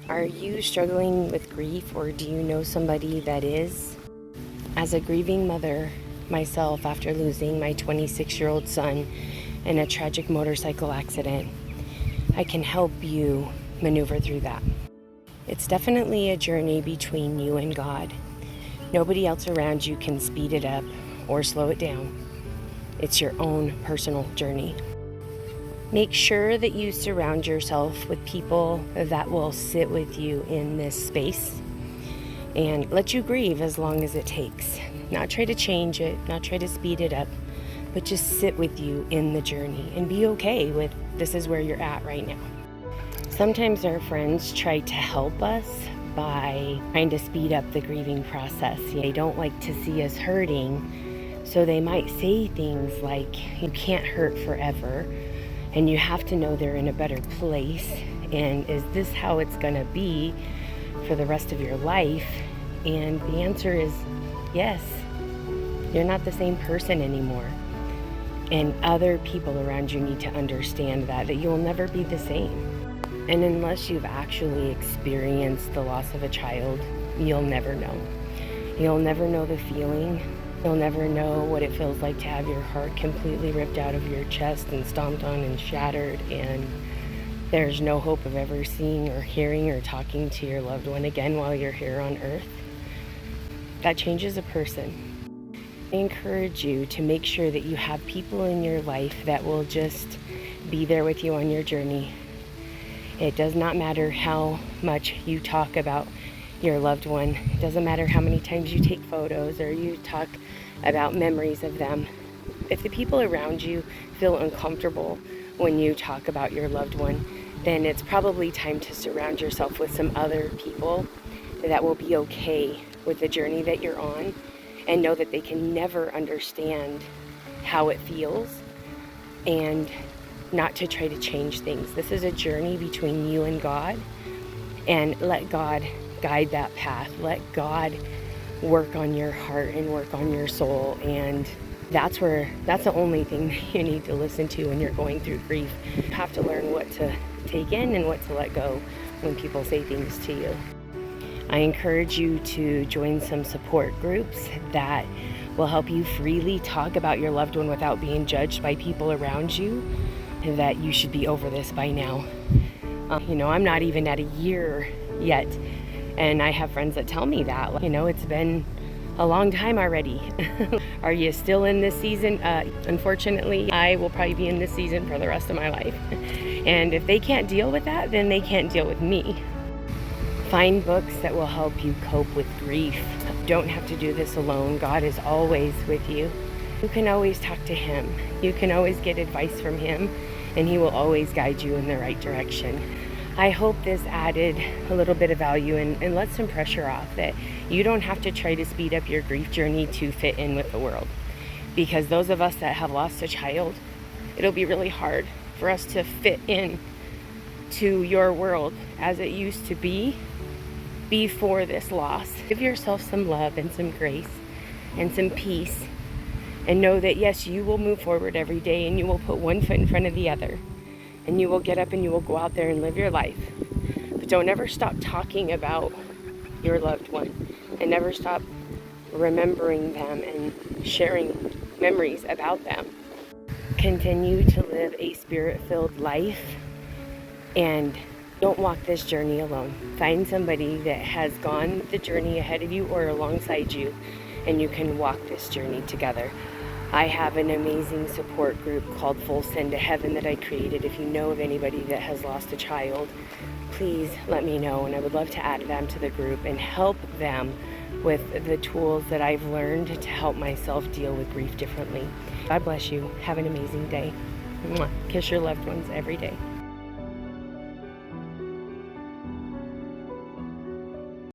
Are you struggling with grief, or do you know somebody that is? As a grieving mother myself, after losing my 26-year-old son in a tragic motorcycle accident, I can help you maneuver through that. It's definitely a journey between you and God. Nobody else around you can speed it up or slow it down. It's your own personal journey. Make sure that you surround yourself with people that will sit with you in this space and let you grieve as long as it takes. Not try to change it, not try to speed it up, but just sit with you in the journey and be okay with this is where you're at right now. Sometimes our friends try to help us by trying to speed up the grieving process. They don't like to see us hurting, so they might say things like, you can't hurt forever, and you have to know they're in a better place, and is this how it's gonna be for the rest of your life? And the answer is yes. You're not the same person anymore. And other people around you need to understand that you'll never be the same. And unless you've actually experienced the loss of a child, you'll never know. You'll never know the feeling. You'll never know what it feels like to have your heart completely ripped out of your chest and stomped on and shattered, and there's no hope of ever seeing or hearing or talking to your loved one again while you're here on earth. That changes a person. I encourage you to make sure that you have people in your life that will just be there with you on your journey. It does not matter how much you talk about your loved one. It doesn't matter how many times you take photos or you talk about memories of them. If the people around you feel uncomfortable when you talk about your loved one, then it's probably time to surround yourself with some other people that will be okay with the journey that you're on, and know that they can never understand how it feels, and not to try to change things. This is a journey between you and God, and let God guide that path. Let God work on your heart and work on your soul, and that's the only thing that you need to listen to when you're going through grief. You have to learn what to take in and what to let go when people say things to you. I encourage you to join some support groups that will help you freely talk about your loved one without being judged by people around you, and that you should be over this by now. I'm not even at a year yet, and I have friends that tell me that, it's been a long time already. Are you still in this season? Unfortunately, I will probably be in this season for the rest of my life. And if they can't deal with that, then they can't deal with me. Find books that will help you cope with grief. You don't have to do this alone. God is always with you. You can always talk to Him. You can always get advice from Him, and He will always guide you in the right direction. I hope this added a little bit of value and let some pressure off, that you don't have to try to speed up your grief journey to fit in with the world. Because those of us that have lost a child, it'll be really hard for us to fit in to your world as it used to be before this loss. Give yourself some love and some grace and some peace, and know that yes, you will move forward every day, and you will put one foot in front of the other, and you will get up and you will go out there and live your life. But don't ever stop talking about your loved one, and never stop remembering them and sharing memories about them. Continue to live a spirit-filled life, and don't walk this journey alone. Find somebody that has gone the journey ahead of you or alongside you, and you can walk this journey together. I have an amazing support group called Full Send to Heaven that I created. If you know of anybody that has lost a child, please let me know, and I would love to add them to the group and help them with the tools that I've learned to help myself deal with grief differently. God bless you. Have an amazing day. Mwah. Kiss your loved ones every day.